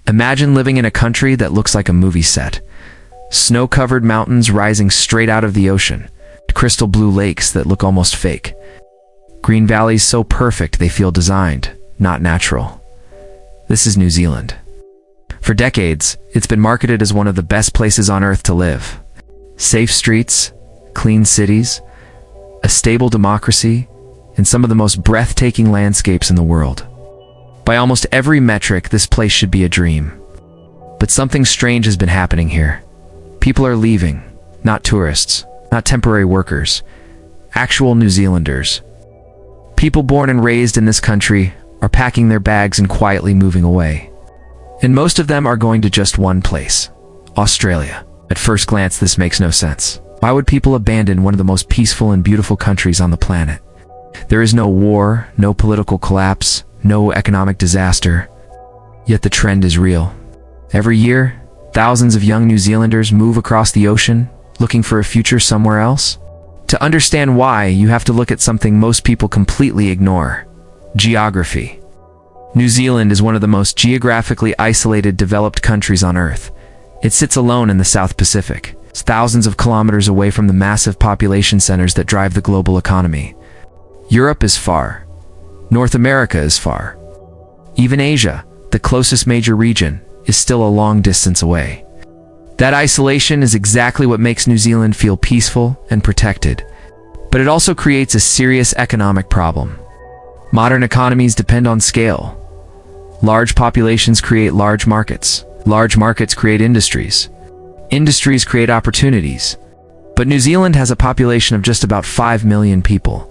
Imagine living in a country that looks like a movie set. Snow-covered mountains rising straight out of the ocean, crystal blue lakes that look almost fake. Green valleys so perfect they feel designed, not natural. This is New Zealand. For decades, it's been marketed as one of the best places on earth to live. Safe streets, clean cities, a stable democracy, and some of the most breathtaking landscapes in the world. By almost every metric, this place should be a dream. But something strange has been happening here. People are leaving, not tourists, not temporary workers, actual New Zealanders. People born and raised in this country are packing their bags and quietly moving away. And most of them are going to just one place, Australia. At first glance, this makes no sense. Why would people abandon one of the most peaceful and beautiful countries on the planet? There is no war, no political collapse, no economic disaster. Yet the trend is real. Every year, thousands of young New Zealanders move across the ocean, looking for a future somewhere else. To understand why, you have to look at something most people completely ignore: geography. New Zealand is one of the most geographically isolated developed countries on Earth. It sits alone in the South Pacific. It's thousands of kilometers away from the massive population centers that drive the global economy. Europe is far. North America is far. Even Asia, the closest major region, is still a long distance away. That isolation is exactly what makes New Zealand feel peaceful and protected. But it also creates a serious economic problem. Modern economies depend on scale. Large populations create large markets. Large markets create industries. Industries create opportunities. But New Zealand has a population of just about 5 million people.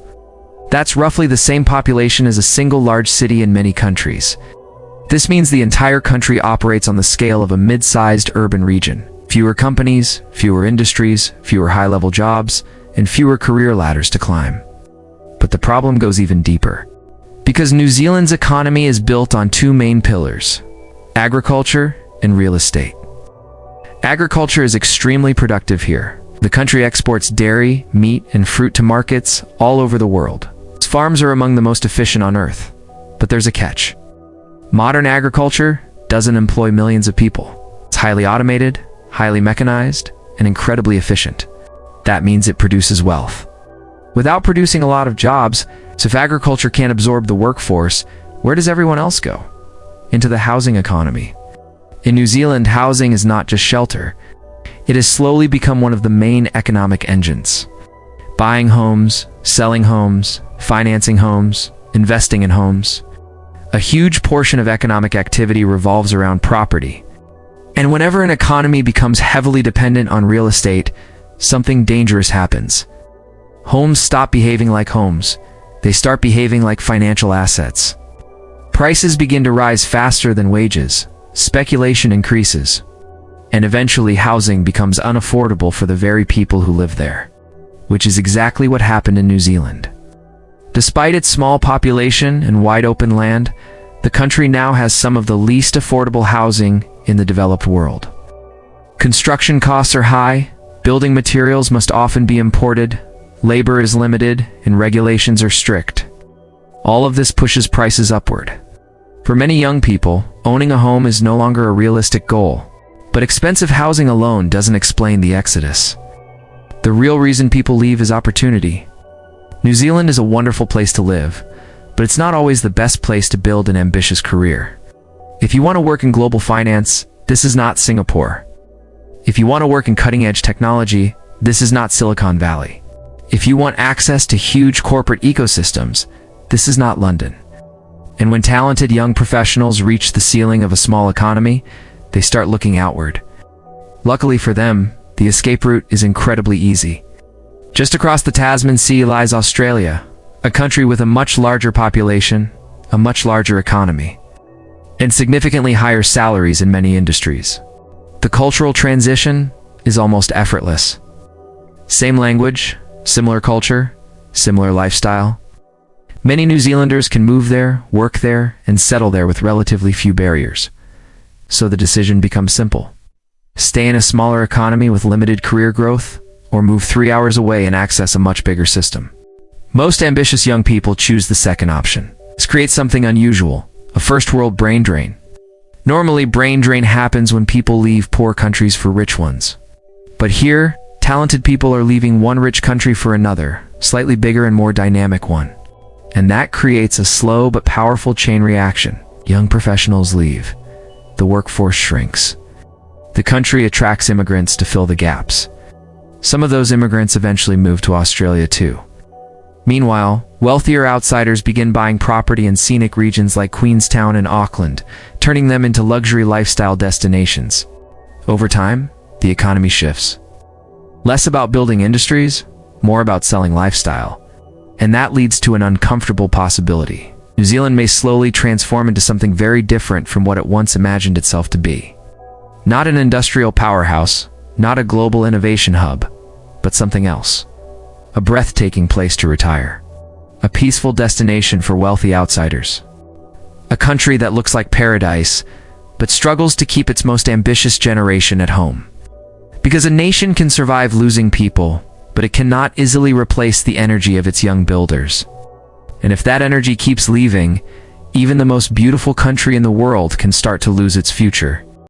That's roughly the same population as a single large city in many countries. This means the entire country operates on the scale of a mid-sized urban region. Fewer companies, fewer industries, fewer high-level jobs, and fewer career ladders to climb. But the problem goes even deeper. Because New Zealand's economy is built on two main pillars: agriculture and real estate. Agriculture is extremely productive here. The country exports dairy, meat, and fruit to markets all over the world. Its farms are among the most efficient on Earth. But there's a catch. Modern agriculture doesn't employ millions of people. It's highly automated, highly mechanized, and incredibly efficient. That means it produces wealth without producing a lot of jobs. So if agriculture can't absorb the workforce, where does everyone else go? Into the housing economy. In New Zealand, housing is not just shelter. It has slowly become one of the main economic engines. Buying homes, selling homes, financing homes, investing in homes. A huge portion of economic activity revolves around property. And whenever an economy becomes heavily dependent on real estate, something dangerous happens. Homes stop behaving like homes. They start behaving like financial assets. Prices begin to rise faster than wages. Speculation increases. And eventually housing becomes unaffordable for the very people who live there. Which is exactly what happened in New Zealand. Despite its small population and wide open land, the country now has some of the least affordable housing in the developed world. Construction costs are high, building materials must often be imported, labor is limited, and regulations are strict. All of this pushes prices upward. For many young people, owning a home is no longer a realistic goal. But expensive housing alone doesn't explain the exodus. The real reason people leave is opportunity. New Zealand is a wonderful place to live, but it's not always the best place to build an ambitious career. If you want to work in global finance, this is not Singapore. If you want to work in cutting-edge technology, this is not Silicon Valley. If you want access to huge corporate ecosystems, this is not London. And when talented young professionals reach the ceiling of a small economy, they start looking outward. Luckily for them, the escape route is incredibly easy. Just across the Tasman Sea lies Australia, a country with a much larger population, a much larger economy, and significantly higher salaries in many industries. The cultural transition is almost effortless. Same language, similar culture, similar lifestyle. Many New Zealanders can move there, work there, and settle there with relatively few barriers. So the decision becomes simple. Stay in a smaller economy with limited career growth, or move 3 hours away and access a much bigger system. Most ambitious young people choose the second option. This creates something unusual, a first-world brain drain. Normally, brain drain happens when people leave poor countries for rich ones. But here, talented people are leaving one rich country for another, slightly bigger and more dynamic one. And that creates a slow but powerful chain reaction. Young professionals leave. The workforce shrinks. The country attracts immigrants to fill the gaps. Some of those immigrants eventually move to Australia too. Meanwhile, wealthier outsiders begin buying property in scenic regions like Queenstown and Auckland, turning them into luxury lifestyle destinations. Over time, the economy shifts. Less about building industries, more about selling lifestyle. And that leads to an uncomfortable possibility. New Zealand may slowly transform into something very different from what it once imagined itself to be. Not an industrial powerhouse, not a global innovation hub, but something else. A breathtaking place to retire. A peaceful destination for wealthy outsiders. A country that looks like paradise, but struggles to keep its most ambitious generation at home. Because a nation can survive losing people, but it cannot easily replace the energy of its young builders. And if that energy keeps leaving, even the most beautiful country in the world can start to lose its future.